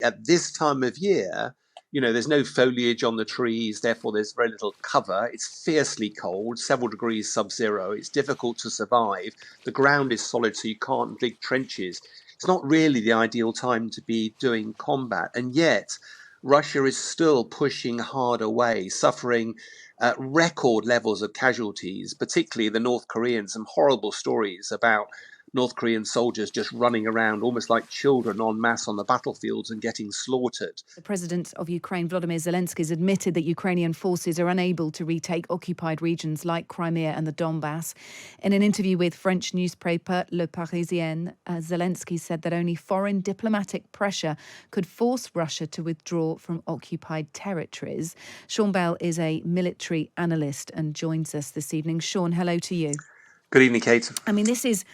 At this time of year, there's no foliage on the trees, therefore there's very little cover. It's fiercely cold, several degrees sub-zero. It's difficult to survive. The ground is solid, so you can't dig trenches. It's not really the ideal time to be doing combat. And yet, Russia is still pushing hard away, suffering record levels of casualties, particularly the North Koreans. Some horrible stories about North Korean soldiers just running around almost like children en masse on the battlefields and getting slaughtered. The president of Ukraine, Volodymyr Zelensky, has admitted that Ukrainian forces are unable to retake occupied regions like Crimea and the Donbass. In an interview with French newspaper Le Parisien, Zelensky said that only foreign diplomatic pressure could force Russia to withdraw from occupied territories. Sean Bell is a military analyst and joins us this evening. Sean, hello to you. Good evening, Kate. I mean, this is,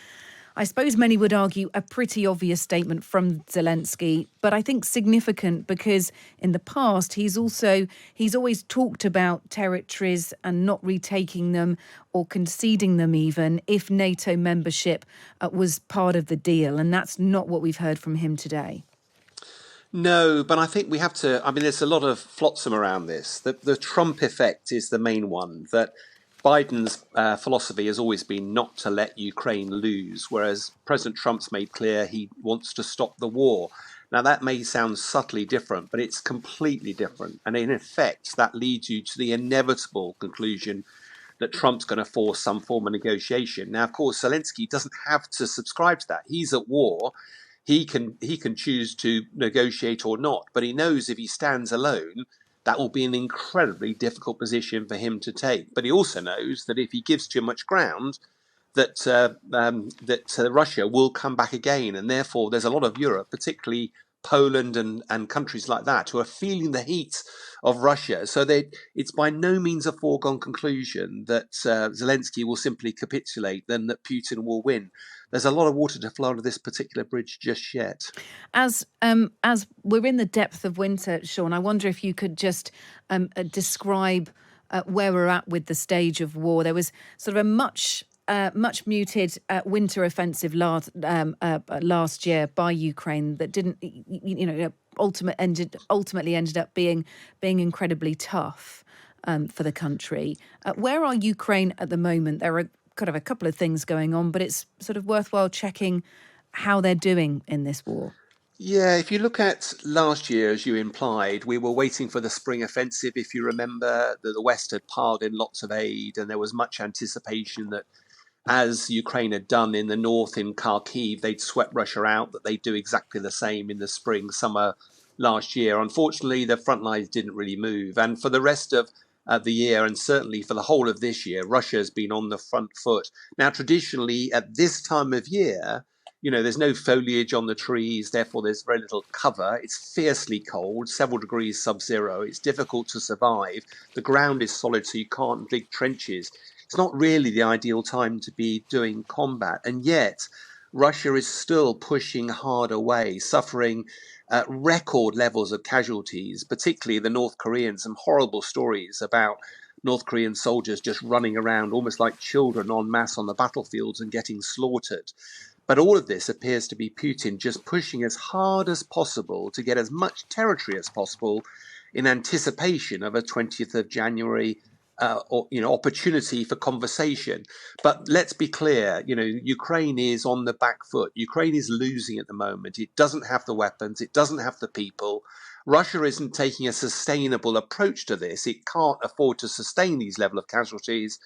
I suppose many would argue, a pretty obvious statement from Zelensky, but I think significant because in the past he's always talked about territories and not retaking them or conceding them even if NATO membership was part of the deal. And that's not what we've heard from him today. No, but I think we have to, there's a lot of flotsam around this. The Trump effect is the main one, that Biden's philosophy has always been not to let Ukraine lose, whereas President Trump's made clear he wants to stop the war. Now, that may sound subtly different, but it's completely different. And in effect, that leads you to the inevitable conclusion that Trump's going to force some form of negotiation. Now, of course, Zelensky doesn't have to subscribe to that. He's at war. He can choose to negotiate or not, but he knows if he stands alone, that will be an incredibly difficult position for him to take. But he also knows that if he gives too much ground, that Russia will come back again. And therefore, there's a lot of Europe, particularly Poland and countries like that, who are feeling the heat of Russia. So it's by no means a foregone conclusion that Zelensky will simply capitulate, then that Putin will win. There's a lot of water to flow under this particular bridge just yet. As we're in the depth of winter, Sean, I wonder if you could just describe where we're at with the stage of war. There was sort of a much muted winter offensive last year by Ukraine that didn't, ultimately ended up being incredibly tough for the country. Where are Ukraine at the moment? There are kind of a couple of things going on, but it's sort of worthwhile checking how they're doing in this war. Yeah, if you look at last year, as you implied, we were waiting for the spring offensive. If you remember, the West had piled in lots of aid, and there was much anticipation that, as Ukraine had done in the north in Kharkiv, they'd swept Russia out, that they'd do exactly the same in the spring, summer last year. Unfortunately, the front lines didn't really move. And for the rest of the year, and certainly for the whole of this year, Russia has been on the front foot. Now, traditionally, at this time of year, there's no foliage on the trees, therefore there's very little cover. It's fiercely cold, several degrees sub-zero. It's difficult to survive. The ground is solid, so you can't dig trenches. It's not really the ideal time to be doing combat. And yet, Russia is still pushing hard away, suffering record levels of casualties, particularly the North Koreans. Some horrible stories about North Korean soldiers just running around almost like children en masse on the battlefields and getting slaughtered. But all of this appears to be Putin just pushing as hard as possible to get as much territory as possible in anticipation of a 20th of January opportunity for conversation. But let's be clear, Ukraine is on the back foot. Ukraine is losing at the moment. It doesn't have the weapons. It doesn't have the people. Russia isn't taking a sustainable approach to this. It can't afford to sustain these level of casualties.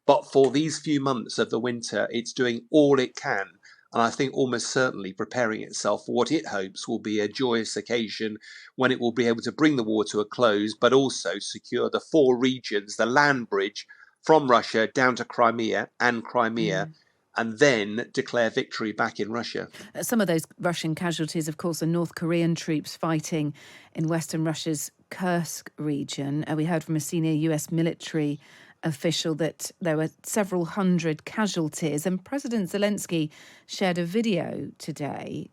But for these few months of the winter, it's doing all it can. And I think almost certainly preparing itself for what it hopes will be a joyous occasion when it will be able to bring the war to a close, but also secure the 4 regions, the land bridge from Russia down to Crimea, and then declare victory back in Russia. Some of those Russian casualties, of course, are North Korean troops fighting in western Russia's Kursk region. We heard from a senior US military official that there were several hundred casualties, and President Zelensky shared a video today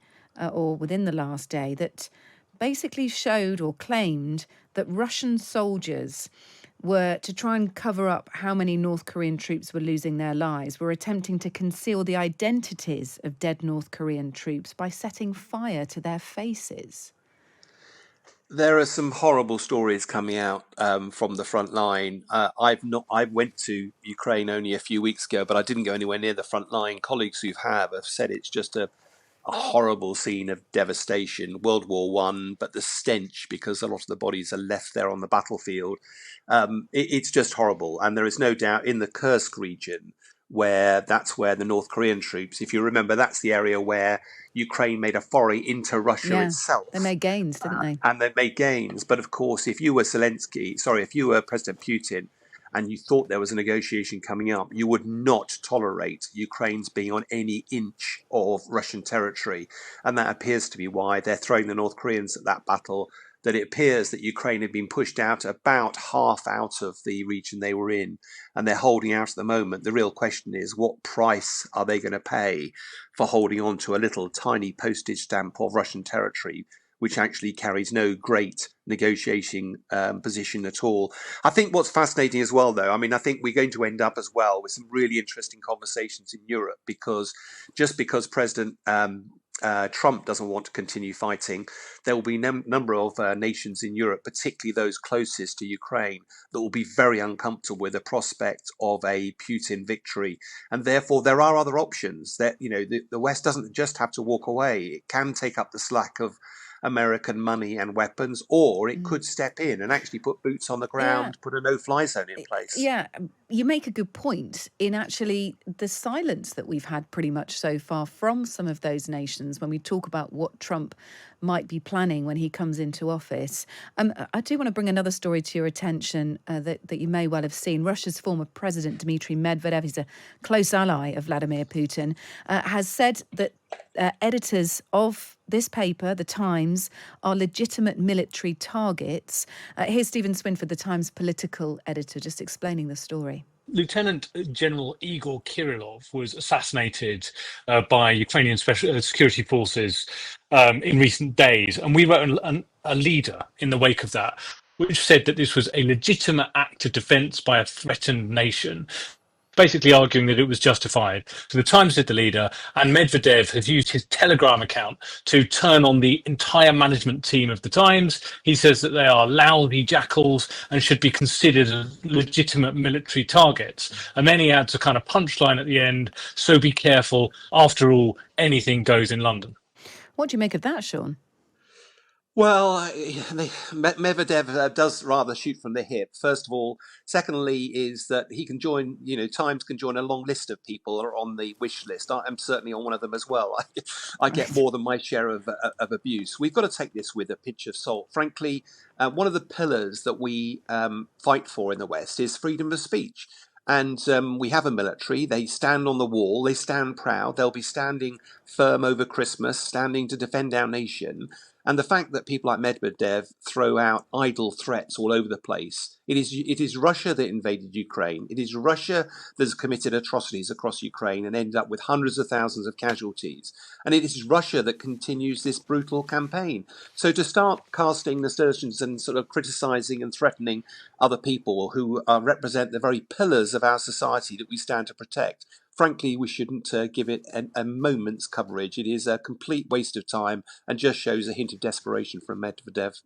or within the last day that basically showed or claimed that Russian soldiers were, to try and cover up how many North Korean troops were losing their lives, were attempting to conceal the identities of dead North Korean troops by setting fire to their faces. There are some horrible stories coming out from the front line. I've not. I went to Ukraine only a few weeks ago, but I didn't go anywhere near the front line. Colleagues have said it's just a horrible scene of devastation, World War I, but the stench, because a lot of the bodies are left there on the battlefield, it's just horrible. And there is no doubt in the Kursk region, where that's where the North Korean troops, if you remember, that's the area where Ukraine made a foray into Russia Yeah, they itself. made gains, didn't they? And they made gains. But of course, if you were President Putin, and you thought there was a negotiation coming up, you would not tolerate Ukraine's being on any inch of Russian territory. And that appears to be why they're throwing the North Koreans at that battle. That it appears that Ukraine had been pushed out about half out of the region they were in, and they're holding out at the moment. The real question is, what price are they going to pay for holding on to a little tiny postage stamp of Russian territory, which actually carries no great negotiating position at all. I think what's fascinating as well, though, I mean, I think we're going to end up as well with some really interesting conversations in Europe, because just because President Trump doesn't want to continue fighting, there will be a number of nations in Europe, particularly those closest to Ukraine, that will be very uncomfortable with the prospect of a Putin victory. And therefore, there are other options that, the West doesn't just have to walk away. It can take up the slack of American money and weapons, or it Mm. could step in and actually put boots on the Yeah. ground, put a no-fly zone in place. Yeah, you make a good point in actually the silence that we've had pretty much so far from some of those nations when we talk about what Trump might be planning when he comes into office. I do want to bring another story to your attention that you may well have seen. Russia's former president, Dmitry Medvedev, he's a close ally of Vladimir Putin, has said that editors of this paper, The Times, are legitimate military targets. Here's Stephen Swinford, The Times political editor, just explaining the story. Lieutenant General Igor Kirillov was assassinated by Ukrainian special security forces in recent days, and we wrote a leader in the wake of that, which said that this was a legitimate act of defence by a threatened nation, basically arguing that it was justified. So the Times did the leader, and Medvedev has used his Telegram account to turn on the entire management team of the Times. He says that they are lousy jackals and should be considered as legitimate military targets. And then he adds a kind of punchline at the end, so be careful. After all, anything goes in London. What do you make of that, Sean? Well, Medvedev does rather shoot from the hip, first of all. Secondly, is that he can join, Times can join a long list of people that are on the wish list. I'm certainly on one of them as well. I get more than my share of abuse. We've got to take this with a pinch of salt. Frankly, one of the pillars that we fight for in the West is freedom of speech. And we have a military. They stand on the wall. They stand proud. They'll be standing firm over Christmas, standing to defend our nation. And the fact that people like Medvedev throw out idle threats all over the place, it is Russia that invaded Ukraine. It is Russia that has committed atrocities across Ukraine and ended up with hundreds of thousands of casualties. And it is Russia that continues this brutal campaign. So to start casting aspersions and sort of criticizing and threatening other people who represent the very pillars of our society that we stand to protect, frankly, we shouldn't give it a moment's coverage. It is a complete waste of time and just shows a hint of desperation from Medvedev.